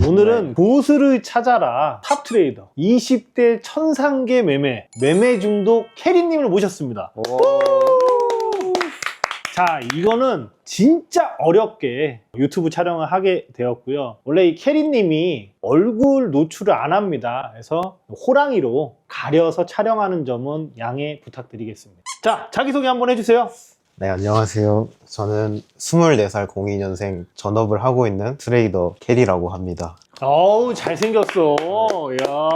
오늘은 보스를 찾아라 탑 트레이더 20대 천상계 매매 중독 캐리님을 모셨습니다. 자, 이거는 진짜 어렵게 유튜브 촬영을 하게 되었고요. 원래 이 캐리님이 얼굴 노출을 안 합니다. 그래서 호랑이로 가려서 촬영하는 점은 양해 부탁드리겠습니다. 자, 자기소개 한번 해주세요. 네, 안녕하세요. 저는 24살 02년생 전업을 하고 있는 트레이더 캐리라고 합니다. 어우, 잘생겼어. 야.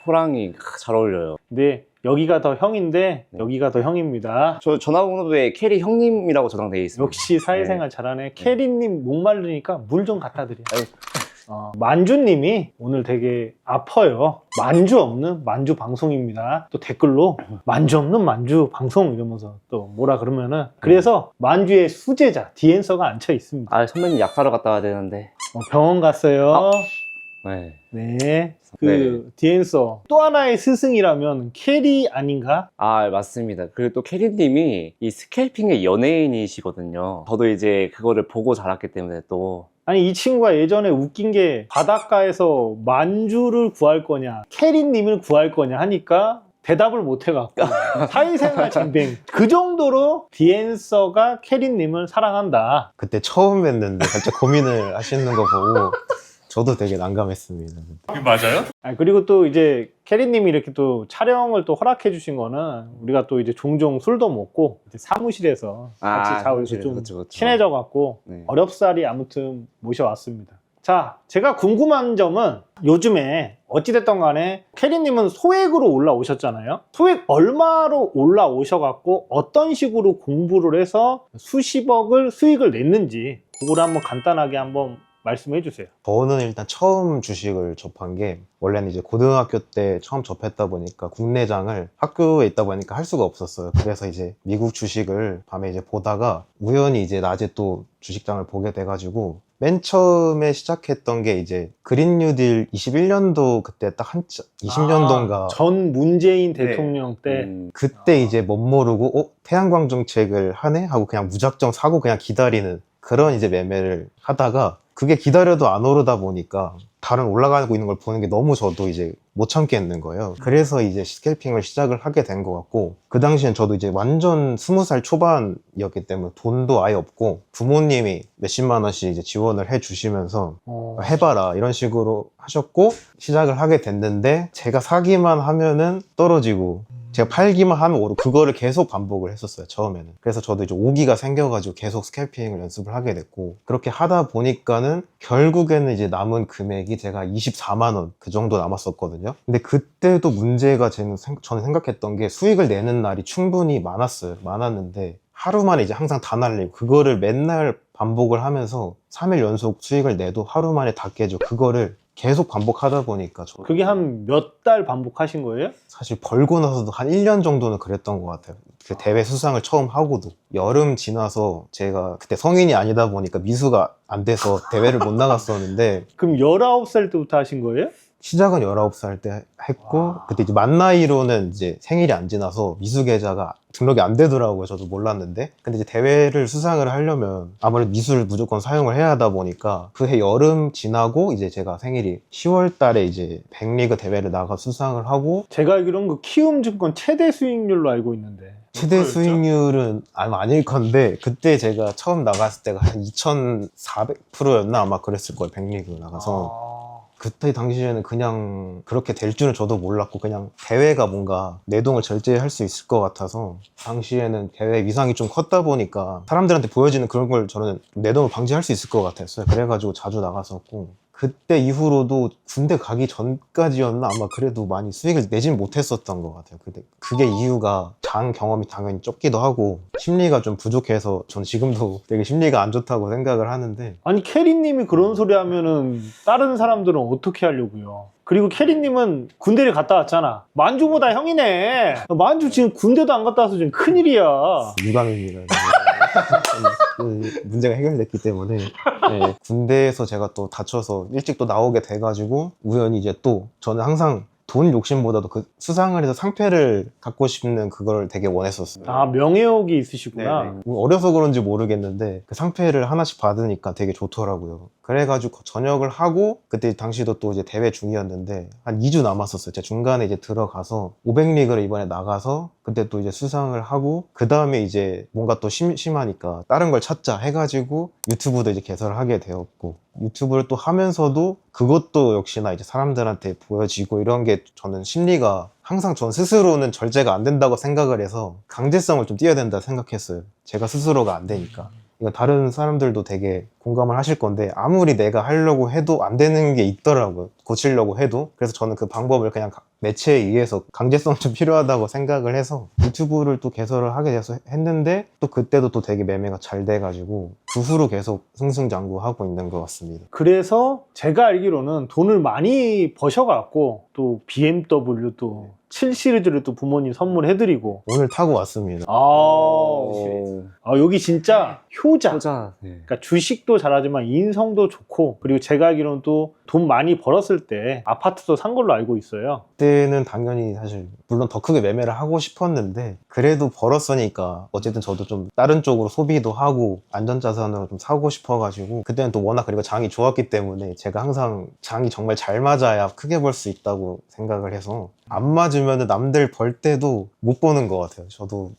호랑이 잘 어울려요. 네, 여기가 더 형인데 여기가 더 형입니다. 저 전화번호에 캐리 형님이라고 저장되어 있습니다. 역시 사회생활 잘하네. 캐리님 목마르니까 물 좀 갖다 드려. 만주님이 오늘 되게 아파요. 만주 없는 만주 방송입니다. 또 댓글로 만주 없는 만주 방송 이러면서 또 뭐라 그러면은, 그래서 만주의 수제자 디앤서가 앉혀 있습니다. 아, 선배님 약 사러 갔다 와야 되는데. 병원 갔어요. 네. 네. 디앤서 또 하나의 스승이라면 캐리 아닌가? 아, 맞습니다. 그리고 또 캐리님이 이 스캘핑의 연예인이시거든요. 저도 이제 그거를 보고 자랐기 때문에 또. 아니, 이 친구가 예전에 웃긴 게 바닷가에서 만주를 구할 거냐 캐리님을 구할 거냐 하니까 대답을 못 해갖고 사회생활 쟁뱅. 그 정도로 디앤서가 캐리님을 사랑한다. 그때 처음 뵀는데 살짝 고민을 하시는 거 보고 저도 되게 난감했습니다. 맞아요? 그리고 또 이제 캐리님이 이렇게 또 촬영을 또 허락해 주신 거는 우리가 또 이제 종종 술도 먹고 이제 사무실에서 같이 자고 좀 그쵸. 친해져 갖고 어렵사리 아무튼 모셔왔습니다. 자, 제가 궁금한 점은 요즘에 어찌됐든 간에 캐리님은 소액으로 올라오셨잖아요. 소액 얼마로 올라오셔갖고 어떤 식으로 공부를 해서 수십억을 수익을 냈는지 그거를 한번 간단하게 한번 말씀해 주세요. 저는 일단 처음 주식을 접한 게, 원래는 이제 고등학교 때 처음 접했다 보니까 국내장을 학교에 있다 보니까 할 수가 없었어요. 그래서 이제 미국 주식을 밤에 이제 보다가 우연히 이제 낮에 또 주식장을 보게 돼가지고, 맨 처음에 시작했던 게 이제 그린 뉴딜 21년도 그때 딱 20년도인가 전 문재인 대통령 때 그때 이제 멋 모르고 태양광 정책을 하네 하고 그냥 무작정 사고 그냥 기다리는 그런 이제 매매를 하다가, 그게 기다려도 안 오르다 보니까 다른 올라가고 있는 걸 보는 게 너무 저도 이제 못 참겠는 거예요. 그래서 이제 스캘핑을 시작을 하게 된 것 같고, 그 당시엔 저도 이제 완전 20살 초반이었기 때문에 돈도 아예 없고 부모님이 몇십만 원씩 이제 지원을 해 주시면서 해봐라 이런 식으로 하셨고 시작을 하게 됐는데, 제가 사기만 하면은 떨어지고 제가 팔기만 하면 오르고, 그거를 계속 반복을 했었어요, 처음에는. 그래서 저도 이제 오기가 생겨가지고 계속 스캘핑을 연습을 하게 됐고, 그렇게 하다 보니까는 결국에는 이제 남은 금액이 제가 24만 원 그 정도 남았었거든요. 근데 그때도 문제가 저는 생각했던 게, 수익을 내는 날이 충분히 많았는데 하루 만에 이제 항상 다 날리고, 그거를 맨날 반복을 하면서 3일 연속 수익을 내도 하루 만에 다 깨져. 그거를 계속 반복하다 보니까 그게 한 몇 달 반복하신 거예요? 사실 벌고 나서도 한 1년 정도는 그랬던 것 같아요. 그 대회 수상을 처음 하고도 여름 지나서, 제가 그때 성인이 아니다 보니까 미수가 안 돼서 대회를 못 나갔었는데 그럼 19살 때부터 하신 거예요? 시작은 19살 때 했고, 그때 이제 만 나이로는 이제 생일이 안 지나서 미수 계좌가 등록이 안 되더라고요. 저도 몰랐는데. 근데 이제 대회를 수상을 하려면 아무래도 미수를 무조건 사용을 해야 하다 보니까, 그 해 여름 지나고 이제 제가 생일이 10월 달에 이제 백리그 대회를 나가 수상을 하고. 제가 알기로는 그 키움증권 최대 수익률로 알고 있는데. 최대 수익률은 아마 아닐 건데, 그때 제가 처음 나갔을 때가 한 2,400%였나 아마 그랬을 거예요, 백리그 나가서. 그때 당시에는 그냥 그렇게 될 줄은 저도 몰랐고, 그냥 대회가 뭔가 내동을 절제할 수 있을 것 같아서, 당시에는 대회 위상이 좀 컸다 보니까 사람들한테 보여지는 그런 걸 저는 내동을 방지할 수 있을 것 같았어요. 그래가지고 자주 나갔었고, 그때 이후로도 군대 가기 전까지였나 아마 그래도 많이 수익을 내진 못했었던 것 같아요. 근데 그게 이유가 장 경험이 당연히 적기도 하고 심리가 좀 부족해서, 저는 지금도 되게 심리가 안 좋다고 생각을 하는데. 아니, 캐리님이 그런 소리 하면은 다른 사람들은 어떻게 하려고요? 그리고 캐리님은 군대를 갔다 왔잖아. 만주보다 형이네. 만주 지금 군대도 안 갔다 와서 지금 큰일이야. 유감입니다. 그 문제가 해결됐기 때문에. 군대에서 제가 또 다쳐서 일찍 또 나오게 돼가지고, 우연히 이제 또 저는 항상 돈 욕심보다도 그 수상을 해서 상패를 갖고 싶는 그걸 되게 원했었어요. 아, 명예욕이 있으시구나. 네네. 어려서 그런지 모르겠는데 그 상패를 하나씩 받으니까 되게 좋더라고요. 그래가지고 전역을 하고 그때 당시도 또 이제 대회 중이었는데 한 2주 남았었어요. 제가 중간에 이제 들어가서 500리그를 이번에 나가서 그때 또 이제 수상을 하고 그 다음에 이제 뭔가 또 심하니까 다른 걸 찾자 해가지고 유튜브도 이제 개설을 하게 되었고 유튜브를 또 하면서도 그것도 역시나 이제 사람들한테 보여지고 이런 게 저는 심리가 항상 전 스스로는 절제가 안 된다고 생각을 해서 강제성을 좀 띄어야 된다 생각했어요. 제가 스스로가 안 되니까. 이건 다른 사람들도 되게 공감을 하실 건데 아무리 내가 하려고 해도 안 되는 게 있더라고요. 고치려고 해도. 그래서 저는 그 방법을 그냥 매체에 의해서 강제성이 좀 필요하다고 생각을 해서 유튜브를 또 개설을 하게 돼서 했는데 또 그때도 또 되게 매매가 잘 돼가지고 그 후로 계속 승승장구하고 있는 것 같습니다. 그래서 제가 알기로는 돈을 많이 버셔갖고 또 BMW도 7 시리즈를 또 부모님 선물해드리고 오늘 타고 왔습니다. 여기 진짜 효자. 효자. 네. 그러니까 주식도 잘하지만 인성도 좋고 그리고 제가 알기로는 또 돈 많이 벌었을 때 아파트도 산 걸로 알고 있어요. 그때는 당연히 사실 물론 더 크게 매매를 하고 싶었는데 그래도 벌었으니까 어쨌든 저도 좀 다른 쪽으로 소비도 하고 안전자산으로 좀 사고 싶어가지고 그때는 또 워낙 그리고 장이 좋았기 때문에 제가 항상 장이 정말 잘 맞아야 크게 벌 수 있다고 생각을 해서 안 맞으면 남들 벌 때도 못 보는 것 같아요. 저도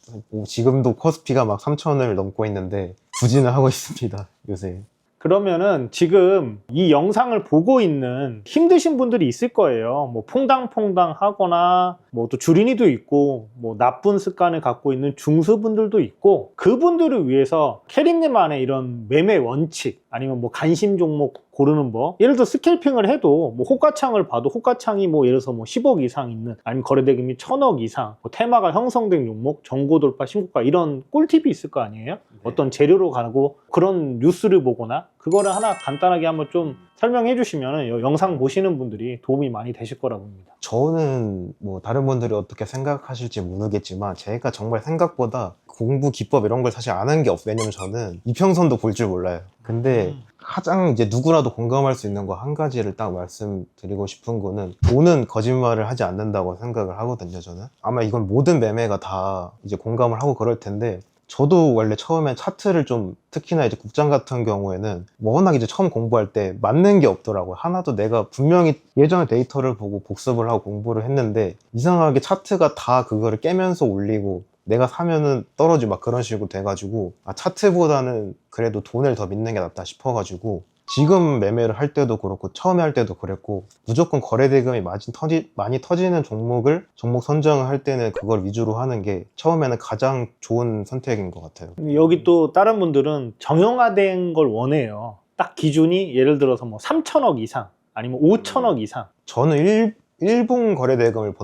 지금도 코스피가 막 3,000을 넘고 있는데 부진을 하고 있습니다 요새. 그러면은 지금 이 영상을 보고 있는 힘드신 분들이 있을 거예요. 뭐 퐁당퐁당 하거나 뭐 또 주린이도 있고 뭐 나쁜 습관을 갖고 있는 중수분들도 있고 그분들을 위해서 캐리님만의 이런 매매 원칙 아니면 뭐 관심 종목 고르는 법 예를 들어 스캘핑을 해도 뭐 호가창을 봐도 호가창이 뭐 예를 들어서 뭐 10억 이상 있는 아니면 거래대금이 1,000억 이상 뭐 테마가 형성된 종목 정고 돌파 신고가 이런 꿀팁이 있을 거 아니에요? 어떤 재료로 가고 그런 뉴스를 보거나 그거를 하나 간단하게 한번 좀 설명해 주시면 영상 보시는 분들이 도움이 많이 되실 거라고 봅니다. 저는 뭐 다른 분들이 어떻게 생각하실지 모르겠지만 제가 정말 생각보다 공부 기법 이런 걸 사실 안 한 게 없어요. 왜냐면 저는 이평선도 볼 줄 몰라요. 근데 가장 이제 누구라도 공감할 수 있는 거 한 가지를 딱 말씀드리고 싶은 거는 돈은 거짓말을 하지 않는다고 생각을 하거든요. 저는 아마 이건 모든 매매가 다 이제 공감을 하고 그럴 텐데 저도 원래 처음에 차트를 좀 특히나 이제 국장 같은 경우에는 워낙 이제 처음 공부할 때 맞는 게 없더라고요. 하나도 내가 분명히 예전에 데이터를 보고 복습을 하고 공부를 했는데 이상하게 차트가 다 그거를 깨면서 올리고 내가 사면은 떨어지고 막 그런 식으로 돼가지고 차트보다는 그래도 돈을 더 믿는 게 낫다 싶어가지고 지금 매매를 할 때도 그렇고 처음에 할 때도 그랬고 무조건 거래대금이 많이 터지는 종목 선정을 할 때는 그걸 위주로 하는 게 처음에는 가장 좋은 선택인 것 같아요. 여기 또 다른 분들은 정형화된 걸 원해요. 딱 기준이 예를 들어서 뭐 3,000억 이상 아니면 5,000억 이상. 저는 일본 거래대금을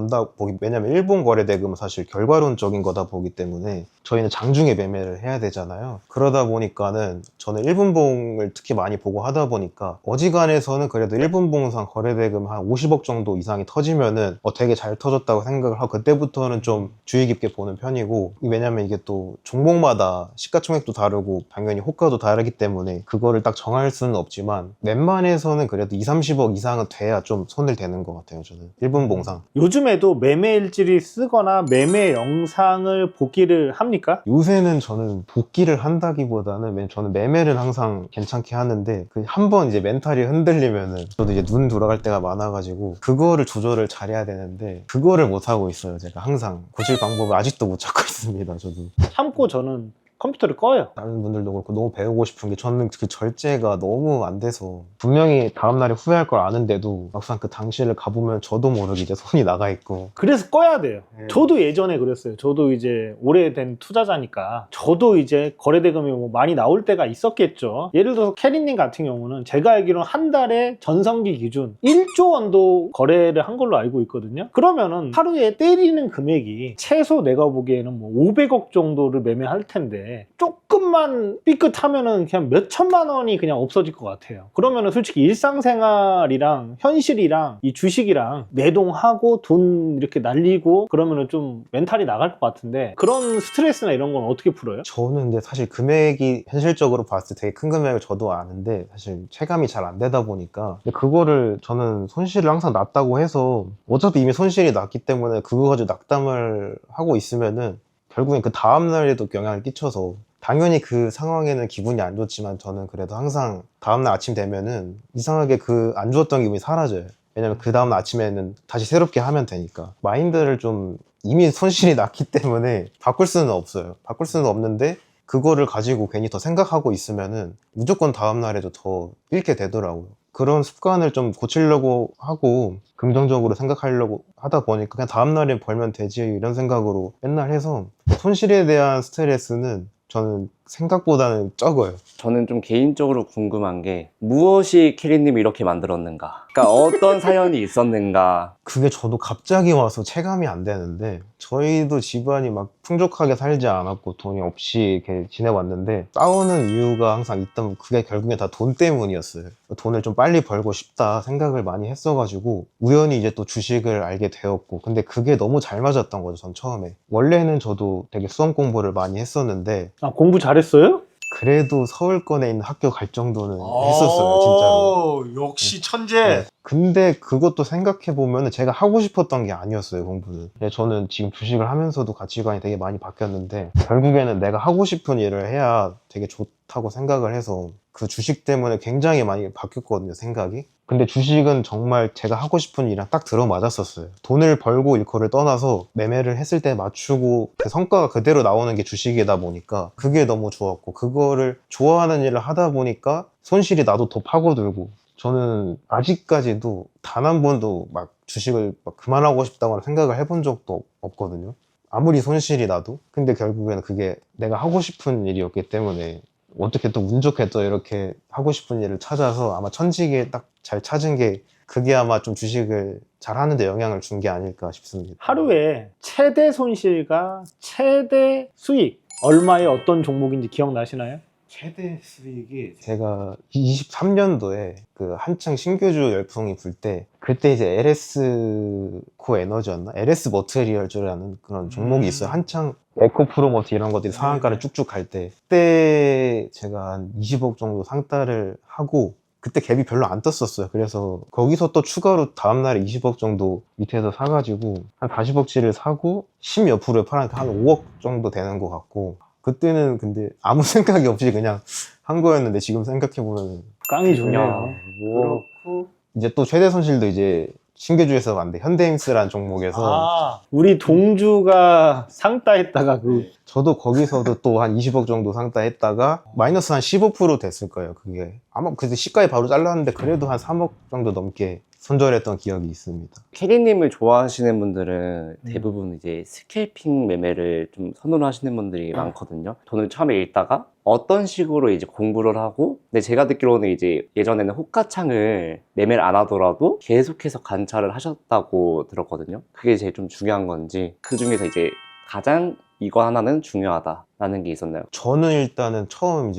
왜냐면 일본 거래대금은 사실 결과론적인 거다 보기 때문에 저희는 장중에 매매를 해야 되잖아요. 그러다 보니까는 저는 일본봉을 특히 많이 보고 하다 보니까 어지간해서는 그래도 일본봉상 거래대금 한 50억 정도 이상이 터지면은 되게 잘 터졌다고 생각을 하고 그때부터는 좀 주의 깊게 보는 편이고 왜냐면 이게 또 종목마다 시가총액도 다르고 당연히 호가도 다르기 때문에 그거를 딱 정할 수는 없지만 웬만해서는 그래도 20-30억 이상은 돼야 좀 손을 대는 것 같아요. 저는 일본봉상. 요즘에도 매매 일지를 쓰거나 매매 영상을 보기를 합니까? 요새는 저는 복귀를 한다기보다는 저는 매매를 항상 괜찮게 하는데 한번 이제 멘탈이 흔들리면은 저도 이제 눈 돌아갈 때가 많아가지고 그거를 조절을 잘해야 되는데 그거를 못 하고 있어요. 제가 항상 고칠 방법을 아직도 못 찾고 있습니다. 저도 참고 저는 컴퓨터를 꺼요. 다른 분들도 그렇고 너무 배우고 싶은 게 저는 그 절제가 너무 안 돼서 분명히 다음날에 후회할 걸 아는데도 막상 그 당시를 가보면 저도 모르게 이제 손이 나가 있고 그래서 꺼야 돼요. 네. 저도 예전에 그랬어요. 저도 이제 오래된 투자자니까 저도 이제 거래대금이 뭐 많이 나올 때가 있었겠죠. 예를 들어서 캐리님 같은 경우는 제가 알기로는 한 달에 전성기 기준 1조 원도 거래를 한 걸로 알고 있거든요. 그러면은 하루에 때리는 금액이 최소 내가 보기에는 뭐 500억 정도를 매매할 텐데 하는데 조금만 삐끗하면은 그냥 몇 천만 원이 그냥 없어질 것 같아요. 그러면은 솔직히 일상생활이랑 현실이랑 이 주식이랑 매동하고 돈 이렇게 날리고 그러면은 좀 멘탈이 나갈 것 같은데 그런 스트레스나 이런 건 어떻게 풀어요? 저는 근데 사실 금액이 현실적으로 봤을 때 되게 큰 금액을 저도 아는데 사실 체감이 잘 안 되다 보니까 근데 그거를 저는 손실을 항상 났다고 해서 어차피 이미 손실이 났기 때문에 그거 가지고 낙담을 하고 있으면은 결국엔 그 다음날에도 영향을 끼쳐서 당연히 그 상황에는 기분이 안 좋지만 저는 그래도 항상 다음날 아침 되면은 이상하게 그 안 좋았던 기분이 사라져요. 왜냐면 그 다음날 아침에는 다시 새롭게 하면 되니까 마인드를 좀 이미 손실이 났기 때문에 바꿀 수는 없어요. 바꿀 수는 없는데 그거를 가지고 괜히 더 생각하고 있으면은 무조건 다음날에도 더 잃게 되더라고요. 그런 습관을 좀 고치려고 하고 긍정적으로 생각하려고 하다 보니까 그냥 다음날에 벌면 되지 이런 생각으로 맨날 해서 손실에 대한 스트레스는 저는 생각보다는 적어요. 저는 좀 개인적으로 궁금한 게 무엇이 캐리님을 이렇게 만들었는가? 그러니까 어떤 사연이 있었는가? 그게 저도 갑자기 와서 체감이 안 되는데 저희도 집안이 막 풍족하게 살지 않았고 돈이 없이 이렇게 지내왔는데 싸우는 이유가 항상 있다면 그게 결국엔 다 돈 때문이었어요. 돈을 좀 빨리 벌고 싶다 생각을 많이 했어가지고 우연히 이제 또 주식을 알게 되었고 근데 그게 너무 잘 맞았던 거죠. 전 처음에 원래는 저도 되게 수험 공부를 많이 했었는데 아, 공부 잘했어요? 그래도 서울권에 있는 학교 갈 정도는 했었어요 진짜로. 역시 천재. 네. 근데 그것도 생각해보면 제가 하고 싶었던 게 아니었어요, 공부는. 근데 저는 지금 주식을 하면서도 가치관이 되게 많이 바뀌었는데 결국에는 내가 하고 싶은 일을 해야 되게 좋다고 생각을 해서 그 주식 때문에 굉장히 많이 바뀌었거든요, 생각이. 근데 주식은 정말 제가 하고 싶은 일이랑 딱 들어맞았었어요. 돈을 벌고 잃고를 떠나서 매매를 했을 때 맞추고 그 성과가 그대로 나오는 게 주식이다 보니까 그게 너무 좋았고 그거를 좋아하는 일을 하다 보니까 손실이 나도 더 파고들고 저는 아직까지도 단 한 번도 막 주식을 막 그만하고 싶다고 생각을 해본 적도 없거든요. 아무리 손실이 나도. 근데 결국에는 그게 내가 하고 싶은 일이었기 때문에 어떻게 또 운 좋게 또 이렇게 하고 싶은 일을 찾아서 아마 천직에 딱 잘 찾은 게 그게 아마 좀 주식을 잘 하는데 영향을 준 게 아닐까 싶습니다. 하루에 최대 손실과 최대 수익 얼마의 어떤 종목인지 기억나시나요? 최대 수익이 제가 23년도에 그 한창 신규주 열풍이 불 때 그때 이제 LS 코 에너지였나? LS 머트리얼즈라는 그런 종목이 있어요. 한창 에코프로모트 이런 것들이 상한가를 쭉쭉 갈 때 그때 제가 한 20억 정도 상따를 하고 그때 갭이 별로 안 떴었어요. 그래서 거기서 또 추가로 다음날에 20억 정도 밑에서 사가지고 한 40억치를 사고 10몇 프로에 팔았는데 한 5억 정도 되는 것 같고 그때는 근데 아무 생각이 없이 그냥 한 거였는데 지금 생각해보면 깡이 좋네요. 그렇고 이제 또 최대 손실도 이제 신규주에서 왔는데 현대힘스라는 종목에서 아, 우리 동주가 상따했다가 저도 거기서도 또 한 20억 정도 상따했다가 마이너스 한 15% 됐을 거예요. 그게 아마 그때 시가에 바로 잘랐는데 그래도 한 3억 정도 넘게 손절했던 기억이 있습니다. 캐리님을 좋아하시는 분들은 대부분 이제 스캘핑 매매를 좀 선호하시는 분들이 많거든요. 돈을 처음에 잃다가 어떤 식으로 이제 공부를 하고, 근데 제가 듣기로는 이제 예전에는 호가창을 매매를 안 하더라도 계속해서 관찰을 하셨다고 들었거든요. 그게 제일 좀 중요한 건지, 그 중에서 이제 가장 이거 하나는 중요하다라는 게 있었나요? 저는 일단은 처음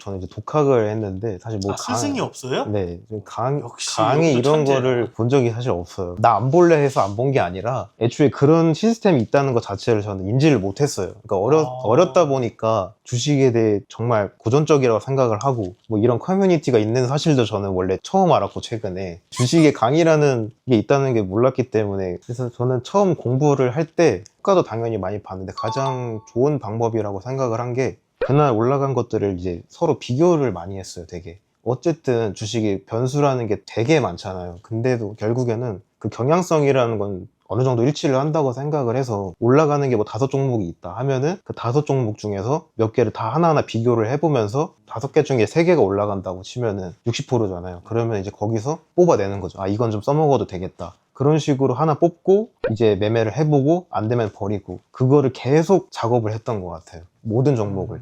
저는 이제 독학을 했는데 사실 뭐 스승이 없어요? 네, 좀 역시 강의 이것도 이런 천재야. 거를 본 적이 사실 없어요. 나 안 볼래 해서 안 본 게 아니라 애초에 그런 시스템이 있다는 것 자체를 저는 인지를 못했어요. 그러니까 어렸다 보니까 주식에 대해 정말 고전적이라고 생각을 하고 뭐 이런 커뮤니티가 있는 사실도 저는 원래 처음 알았고 최근에 주식에 강의라는 게 있다는 게 몰랐기 때문에 그래서 저는 처음 공부를 할 때 효과도 당연히 많이 봤는데 가장 좋은 방법이라고 생각을 한 게 그날 올라간 것들을 이제 서로 비교를 많이 했어요, 되게. 어쨌든 주식이 변수라는 게 되게 많잖아요. 근데도 결국에는 그 경향성이라는 건 어느 정도 일치를 한다고 생각을 해서 올라가는 게 뭐 5종목이 있다 하면은 그 5종목 중에서 몇 개를 다 하나하나 비교를 해보면서 5개 중에 3개가 올라간다고 치면은 60%잖아요. 그러면 이제 거기서 뽑아내는 거죠. 아, 이건 좀 써먹어도 되겠다. 그런 식으로 하나 뽑고 이제 매매를 해보고 안 되면 버리고 그거를 계속 작업을 했던 것 같아요. 모든 종목을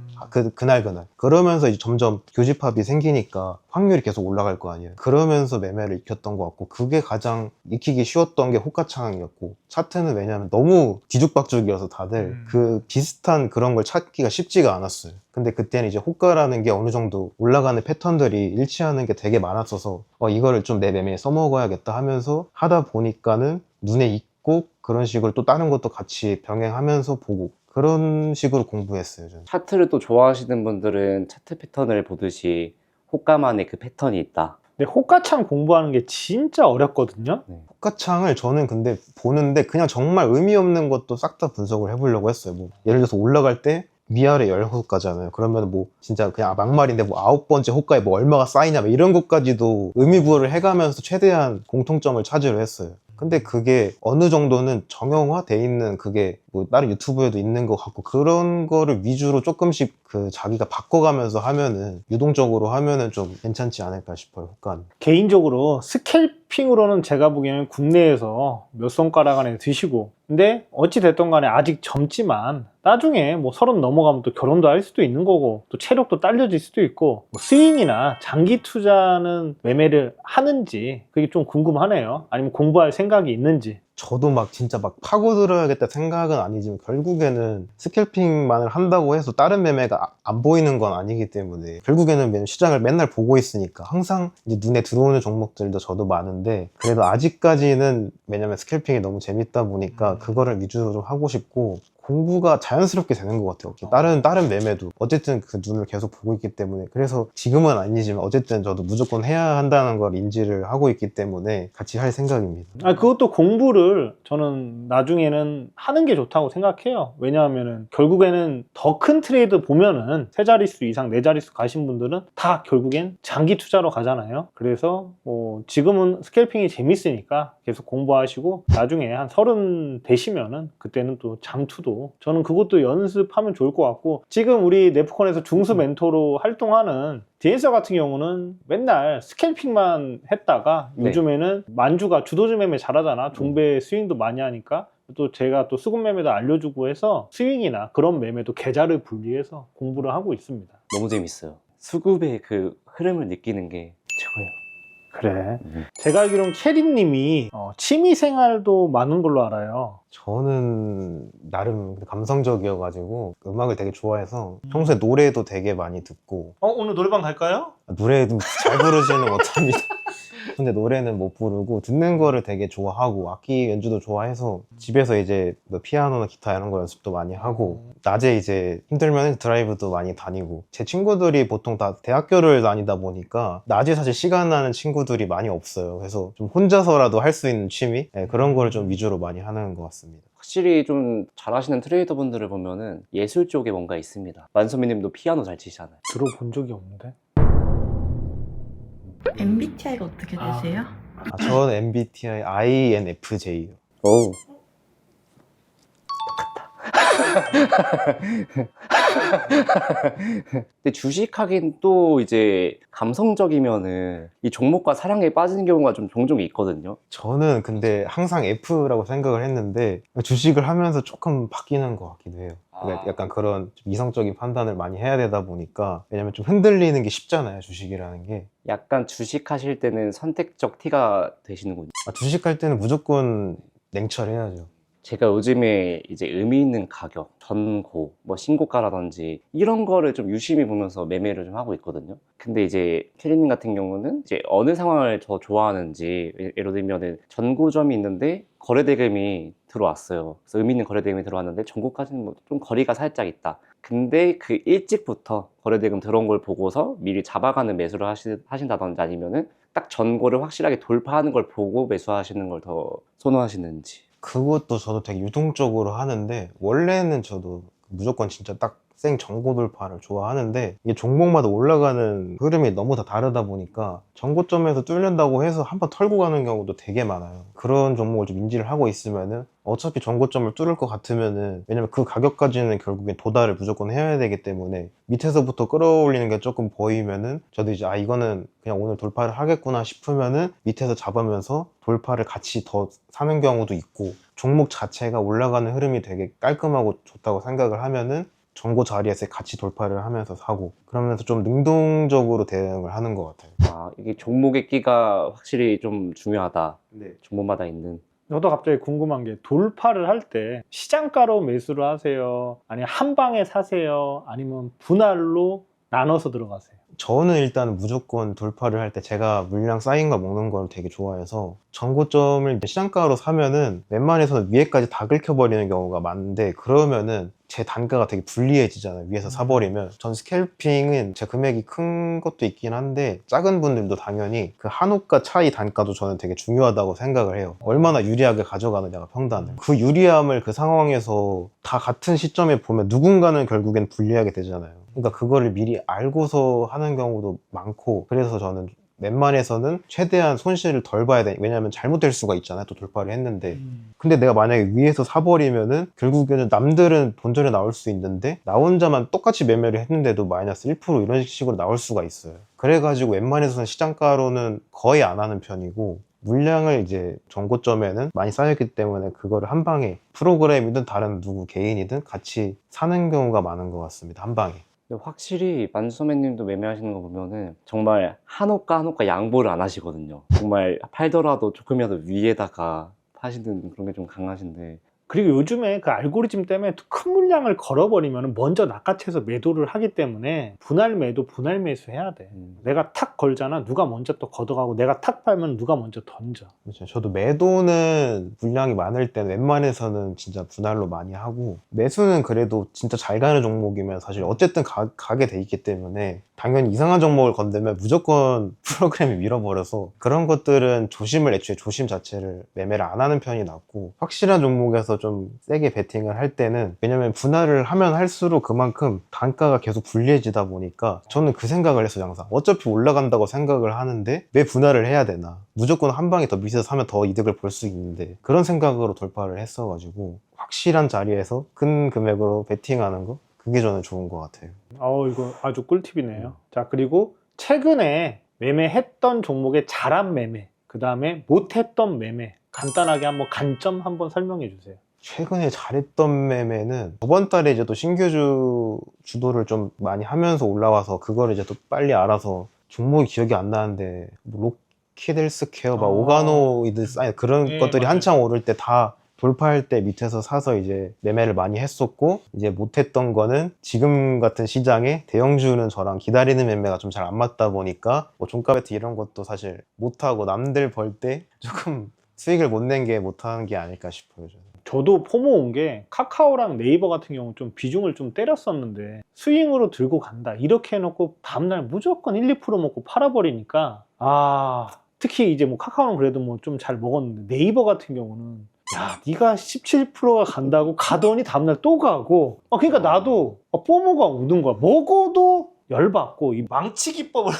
그날 그러면서 이제 점점 교집합이 생기니까 확률이 계속 올라갈 거 아니에요. 그러면서 매매를 익혔던 것 같고, 그게 가장 익히기 쉬웠던 게 호가창이었고, 차트는 왜냐면 너무 뒤죽박죽이어서 다들 그 비슷한 그런 걸 찾기가 쉽지가 않았어요. 근데 그때는 이제 호가라는 게 어느 정도 올라가는 패턴들이 일치하는 게 되게 많았어서 이거를 좀 내 매매에 써먹어야겠다 하면서 하다 보니까는 눈에 익고, 그런 식으로 또 다른 것도 같이 병행하면서 보고, 그런 식으로 공부했어요, 저는. 차트를 또 좋아하시는 분들은 차트 패턴을 보듯이 호가만의 그 패턴이 있다. 근데 호가창 공부하는 게 진짜 어렵거든요. 호가창을 저는 근데 보는데 그냥 정말 의미 없는 것도 싹 다 분석을 해보려고 했어요. 뭐 예를 들어서 올라갈 때 위아래 16가잖아요. 그러면 뭐 진짜 그냥 막말인데 뭐 9번째 호가에 뭐 얼마가 쌓이냐 뭐 이런 것까지도 의미 부여를 해가면서 최대한 공통점을 찾으려 했어요. 근데 그게 어느 정도는 정형화돼 있는, 그게 뭐 다른 유튜브에도 있는 것 같고, 그런 거를 위주로 조금씩 그 자기가 바꿔가면서 하면은, 유동적으로 하면은 좀 괜찮지 않을까 싶어요, 호가는. 개인적으로 스캘핑으로는 제가 보기에는 국내에서 몇 손가락 안에 드시고, 근데 어찌 됐든 간에 아직 젊지만 나중에 뭐 30 넘어가면 또 결혼도 할 수도 있는 거고, 또 체력도 딸려질 수도 있고, 뭐 스윙이나 장기 투자는 매매를 하는지 그게 좀 궁금하네요. 아니면 공부할 생각이 있는지. 저도 막 진짜 막 파고들어야겠다 생각은 아니지만, 결국에는 스캘핑만을 한다고 해서 다른 매매가 안 보이는 건 아니기 때문에, 결국에는 시장을 맨날 보고 있으니까 항상 이제 눈에 들어오는 종목들도 저도 많은데, 그래도 아직까지는 왜냐면 스캘핑이 너무 재밌다 보니까 그거를 위주로 좀 하고 싶고, 공부가 자연스럽게 되는 것 같아요. 다른 매매도 어쨌든 그 눈을 계속 보고 있기 때문에, 그래서 지금은 아니지만 어쨌든 저도 무조건 해야 한다는 걸 인지를 하고 있기 때문에 같이 할 생각입니다. 그것도 공부를 저는 나중에는 하는 게 좋다고 생각해요. 왜냐하면은 결국에는 더 큰 트레이드 보면은 3자릿수 이상 4자릿수 가신 분들은 다 결국엔 장기 투자로 가잖아요. 그래서 뭐 지금은 스캘핑이 재밌으니까 계속 공부하시고, 나중에 한 30 되시면은 그때는 또 장투도, 저는 그것도 연습하면 좋을 것 같고, 지금 우리 네프콘에서 중수 멘토로 활동하는 디엔서 같은 경우는 맨날 스캘핑만 했다가 네. 요즘에는 만주가 주도주 매매 잘하잖아. 종배 스윙도 많이 하니까. 또 제가 또 수급 매매도 알려주고 해서 스윙이나 그런 매매도 계좌를 분리해서 공부를 하고 있습니다. 너무 재밌어요. 수급의 그 흐름을 느끼는 게 최고예요. 그래. 제가 알기로는 캐리님이 취미생활도 많은 걸로 알아요. 저는 나름 감성적이어가지고 음악을 되게 좋아해서 평소에 노래도 되게 많이 듣고. 오늘 노래방 갈까요? 노래도 잘 부르지는 못합니다. 근데 노래는 못 부르고 듣는 거를 되게 좋아하고, 악기 연주도 좋아해서 집에서 이제 뭐 피아노나 기타 이런 거 연습도 많이 하고, 낮에 이제 힘들면 드라이브도 많이 다니고. 제 친구들이 보통 다 대학교를 다니다 보니까 낮에 사실 시간 나는 친구들이 많이 없어요. 그래서 좀 혼자서라도 할 수 있는 취미? 그런 거를 좀 위주로 많이 하는 것 같습니다. 확실히 좀 잘하시는 트레이더 분들을 보면은 예술 쪽에 뭔가 있습니다. 만소민님도 피아노 잘 치시잖아요. 들어본 적이 없는데. MBTI가 어떻게 되세요? 전 MBTI INFJ요. 오. 근데 주식하긴 또 이제 감성적이면은 이 종목과 사랑에 빠지는 경우가 좀 종종 있거든요. 저는 근데 항상 F라고 생각을 했는데, 주식을 하면서 조금 바뀌는 것 같기도 해요. 그러니까 약간 그런 좀 이성적인 판단을 많이 해야 되다 보니까, 왜냐면 좀 흔들리는 게 쉽잖아요, 주식이라는 게. 약간 주식하실 때는 선택적 T가 되시는군요. 주식할 때는 무조건 냉철해야죠. 제가 요즘에 이제 의미 있는 가격, 전고, 뭐 신고가라든지 이런 거를 좀 유심히 보면서 매매를 좀 하고 있거든요. 근데 이제 캐리님 같은 경우는 이제 어느 상황을 더 좋아하는지, 예를 들면은 전고점이 있는데 거래대금이 들어왔어요. 그래서 의미 있는 거래대금이 들어왔는데 전고까지는 뭐 좀 거리가 살짝 있다. 근데 그 일찍부터 거래대금 들어온 걸 보고서 미리 잡아가는 매수를 하신다든지, 아니면은 딱 전고를 확실하게 돌파하는 걸 보고 매수하시는 걸 더 선호하시는지. 그것도 저도 되게 유동적으로 하는데, 원래는 저도 무조건 진짜 딱 생 전고 돌파를 좋아하는데, 이게 종목마다 올라가는 흐름이 너무 다 다르다 보니까 전고점에서 뚫는다고 해서 한번 털고 가는 경우도 되게 많아요. 그런 종목을 좀 인지를 하고 있으면은 어차피 전고점을 뚫을 것 같으면은, 왜냐면 그 가격까지는 결국엔 도달을 무조건 해야 되기 때문에 밑에서부터 끌어올리는 게 조금 보이면은, 저도 이제 이거는 그냥 오늘 돌파를 하겠구나 싶으면은 밑에서 잡으면서 돌파를 같이 더 사는 경우도 있고, 종목 자체가 올라가는 흐름이 되게 깔끔하고 좋다고 생각을 하면은 정보 자리에서 같이 돌파를 하면서 사고 그러면서 좀 능동적으로 대응을 하는 것 같아요. 아, 이게 종목의 끼가 확실히 좀 중요하다. 네. 종목마다 있는. 저도 갑자기 궁금한 게 돌파를 할 때 시장가로 매수를 하세요? 아니면 한 방에 사세요? 아니면 분할로 나눠서 들어가세요? 저는 일단 무조건 돌파를 할 때 제가 물량 쌓인 거 먹는 걸 되게 좋아해서 정고점을 이제 시장가로 사면은 웬만해서는 위에까지 다 긁혀버리는 경우가 많은데 그러면은 제 단가가 되게 불리해지잖아요. 위에서 사버리면. 전 스캘핑은 제 금액이 큰 것도 있긴 한데 작은 분들도 당연히 그 한옥과 차이 단가도 저는 되게 중요하다고 생각을 해요. 얼마나 유리하게 가져가느냐가 평단을. 그 유리함을 그 상황에서 다 같은 시점에 보면 누군가는 결국엔 불리하게 되잖아요. 그러니까 그거를 미리 알고서 하는 경우도 많고 그래서 저는 웬만해서는 최대한 손실을 덜 봐야 돼. 왜냐면 잘못될 수가 있잖아요. 또 돌파를 했는데. 근데 내가 만약에 위에서 사버리면은 결국에는 남들은 본전에 나올 수 있는데 나 혼자만 똑같이 매매를 했는데도 마이너스 1% 이런 식으로 나올 수가 있어요. 그래가지고 웬만해서는 시장가로는 거의 안 하는 편이고 물량을 이제 정고점에는 많이 쌓였기 때문에 그거를 한 방에 프로그램이든 다른 누구 개인이든 같이 사는 경우가 많은 것 같습니다. 한 방에. 근데 확실히 만수소매님도 매매하시는 거 보면은 정말 한옥과 양보를 안 하시거든요. 정말 팔더라도 조금이라도 위에다가 파시는 그런 게 좀 강하신데. 그리고 요즘에 그 알고리즘 때문에 큰 물량을 걸어버리면 먼저 낚아채서 매도를 하기 때문에 분할 매도, 분할 매수 해야 돼. 내가 탁 걸잖아. 누가 먼저 또 걷어가고 내가 탁 팔면 누가 먼저 던져. 그렇죠. 저도 매도는 물량이 많을 때는 웬만해서는 진짜 분할로 많이 하고 매수는 그래도 진짜 잘 가는 종목이면 사실 어쨌든 가게 돼 있기 때문에 당연히 이상한 종목을 건들면 무조건 프로그램이 밀어버려서 그런 것들은 애초에 조심 자체를 매매를 안 하는 편이 낫고 확실한 종목에서 좀 세게 베팅을 할 때는 왜냐면 분할을 하면 할수록 그만큼 단가가 계속 불리해지다 보니까 저는 그 생각을 했어요. 항상 어차피 올라간다고 생각을 하는데 왜 분할을 해야 되나 무조건 한 방에 더 밑에서 사면 더 이득을 볼 수 있는데 그런 생각으로 돌파를 했어가지고 확실한 자리에서 큰 금액으로 베팅하는 거 그게 저는 좋은 것 같아요. 이거 아주 꿀팁이네요. 자, 그리고 최근에 매매했던 종목의 잘한 매매, 그 다음에 못했던 매매, 간단하게 한번 관점 한번 설명해 주세요. 최근에 잘했던 매매는 저번 달에 이제 또 신규주 주도를 좀 많이 하면서 올라와서 그거를 이제 또 빨리 알아서 종목이 기억이 안 나는데 뭐 로키델스케어, 막 오가노이드 사인 그런 네, 것들이 맞아요. 한창 오를 때 다 돌파할 때 밑에서 사서 이제 매매를 많이 했었고 이제 못했던 거는 지금 같은 시장에 대형주는 저랑 기다리는 매매가 좀 잘 안 맞다 보니까 뭐 종가 배트 이런 것도 사실 못하고 남들 벌 때 조금 수익을 못 낸 게 못하는 게 아닐까 싶어요. 저는. 저도 포모 온 게 카카오랑 네이버 같은 경우 좀 비중을 좀 때렸었는데 스윙으로 들고 간다 이렇게 해놓고 다음날 무조건 1, 2% 먹고 팔아버리니까 특히 이제 뭐 카카오는 그래도 뭐 좀 잘 먹었는데 네이버 같은 경우는 야 네가 17%가 간다고 가더니 다음날 또 가고 그러니까 나도 포모가 오는 거야. 먹어도 열받고 이 망치 기법을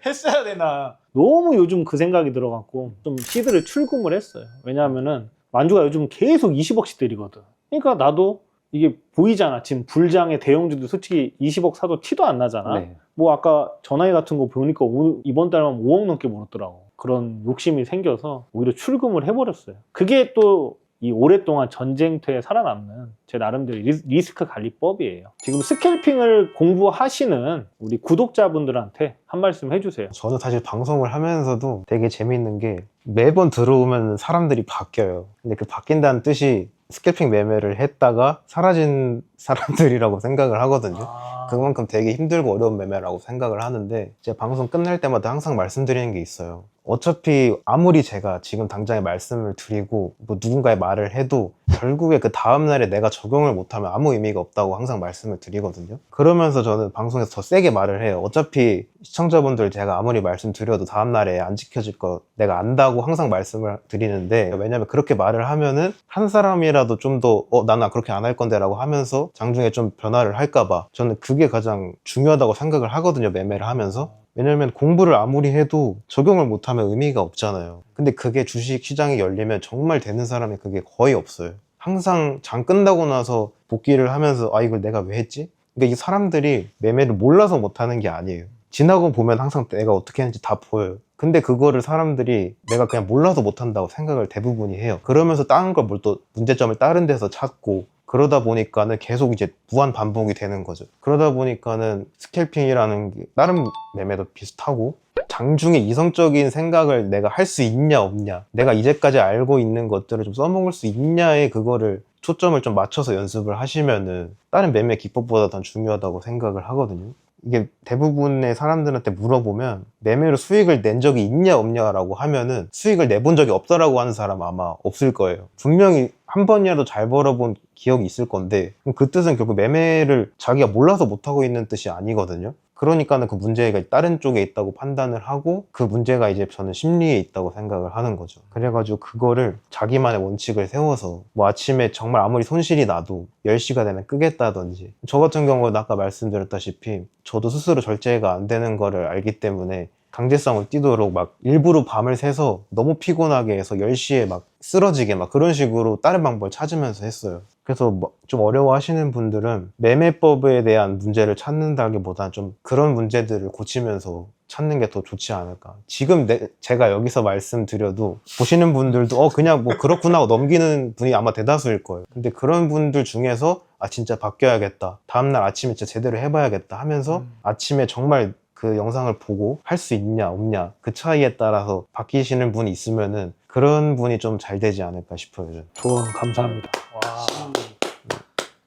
했어야 되나 너무 요즘 그 생각이 들어갖고 좀 시드를 출금을 했어요. 왜냐하면은 만주가 요즘 계속 20억씩 때리거든. 그러니까 나도 이게 보이잖아. 지금 불장의 대형주도 솔직히 20억 사도 티도 안 나잖아. 네. 뭐 아까 전화기 같은 거 보니까 이번 달만 5억 넘게 벌었더라고. 그런 욕심이 생겨서 오히려 출금을 해버렸어요. 그게 또 이 오랫동안 전쟁터에 살아남는 제 나름대로 리스크 관리법이에요. 지금 스캘핑을 공부하시는 우리 구독자분들한테 한 말씀 해주세요. 저는 사실 방송을 하면서도 되게 재밌는 게 매번 들어오면 사람들이 바뀌어요. 근데 그 바뀐다는 뜻이 스캘핑 매매를 했다가 사라진 사람들이라고 생각을 하거든요. 그만큼 되게 힘들고 어려운 매매라고 생각을 하는데 제 방송 끝날 때마다 항상 말씀드리는 게 있어요. 어차피 아무리 제가 지금 당장에 말씀을 드리고 뭐 누군가의 말을 해도 결국에 그 다음날에 내가 적용을 못하면 아무 의미가 없다고 항상 말씀을 드리거든요. 그러면서 저는 방송에서 더 세게 말을 해요. 어차피 시청자분들 제가 아무리 말씀드려도 다음날에 안 지켜질 거 내가 안다고 항상 말씀을 드리는데 왜냐면 그렇게 말을 하면은 한 사람이라도 좀 더 나는 그렇게 안 할 건데 라고 하면서 장중에 좀 변화를 할까봐 저는 그게 가장 중요하다고 생각을 하거든요. 매매를 하면서. 왜냐면 공부를 아무리 해도 적용을 못하면 의미가 없잖아요. 근데 그게 주식 시장이 열리면 정말 되는 사람이 그게 거의 없어요. 항상 장 끝나고 나서 복귀를 하면서 이걸 내가 왜 했지? 그러니까 이 사람들이 매매를 몰라서 못하는 게 아니에요. 지나고 보면 항상 내가 어떻게 했는지 다 보여요. 근데 그거를 사람들이 내가 그냥 몰라서 못한다고 생각을 대부분이 해요. 그러면서 다른 걸 또 문제점을 다른 데서 찾고 그러다 보니까는 계속 이제 무한 반복이 되는 거죠. 그러다 보니까는 스캘핑이라는 게 다른 매매도 비슷하고 장중에 이성적인 생각을 내가 할 수 있냐 없냐, 내가 이제까지 알고 있는 것들을 좀 써먹을 수 있냐에 그거를 초점을 좀 맞춰서 연습을 하시면은 다른 매매 기법보다 더 중요하다고 생각을 하거든요. 이게 대부분의 사람들한테 물어보면 매매로 수익을 낸 적이 있냐 없냐라고 하면은 수익을 내본 적이 없다라고 하는 사람 아마 없을 거예요. 분명히 한 번이라도 잘 벌어본 기억이 있을 건데 그 뜻은 결국 매매를 자기가 몰라서 못하고 있는 뜻이 아니거든요. 그러니까는 그 문제가 다른 쪽에 있다고 판단을 하고 그 문제가 이제 저는 심리에 있다고 생각을 하는 거죠. 그래가지고 그거를 자기만의 원칙을 세워서 뭐 아침에 정말 아무리 손실이 나도 10시가 되면 끄겠다든지, 저 같은 경우는 아까 말씀드렸다시피 저도 스스로 절제가 안 되는 거를 알기 때문에 강제성을 띠도록 막 일부러 밤을 새서 너무 피곤하게 해서 10시에 막 쓰러지게 막 그런 식으로 다른 방법을 찾으면서 했어요. 그래서 뭐 좀 어려워하시는 분들은 매매법에 대한 문제를 찾는다기보다는 좀 그런 문제들을 고치면서 찾는 게 더 좋지 않을까. 지금 제가 여기서 말씀드려도 보시는 분들도 그냥 뭐 그렇구나 하고 넘기는 분이 아마 대다수일 거예요. 근데 그런 분들 중에서 진짜 바뀌어야겠다, 다음날 아침에 진짜 제대로 해봐야겠다 하면서 아침에 정말 그 영상을 보고 할 수 있냐 없냐 그 차이에 따라서 바뀌시는 분이 있으면은 그런 분이 좀 잘 되지 않을까 싶어요. 저는. 조언 감사합니다.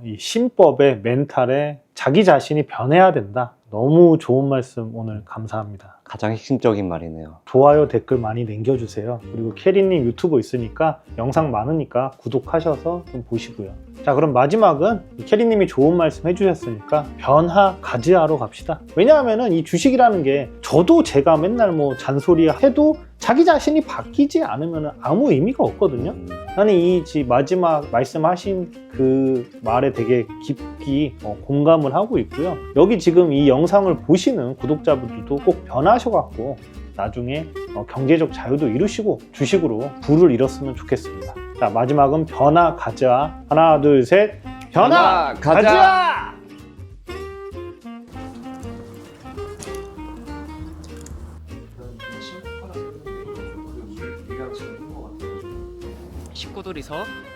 이 신법의 멘탈에 자기 자신이 변해야 된다. 너무 좋은 말씀 오늘 감사합니다. 가장 핵심적인 말이네요. 좋아요, 댓글 많이 남겨주세요. 그리고 캐리님 유튜브 있으니까 영상 많으니까 구독하셔서 좀 보시고요. 자, 그럼 마지막은 캐리님이 좋은 말씀 해주셨으니까 변화 가지하러 갑시다. 왜냐하면 이 주식이라는 게 저도 제가 맨날 뭐 잔소리 해도 자기 자신이 바뀌지 않으면 아무 의미가 없거든요. 나는 이 마지막 말씀하신 그 말에 되게 깊이 공감을 하고 있고요. 여기 지금 이 영상을 보시는 구독자분들도 꼭 변하셔갖고 나중에 경제적 자유도 이루시고 주식으로 부를 이뤘으면 좋겠습니다. 자, 마지막은 변화 가자. 하나, 둘, 셋. 변화 가자! 식구들이서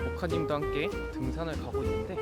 목사님도 함께 등산을 가고 있는데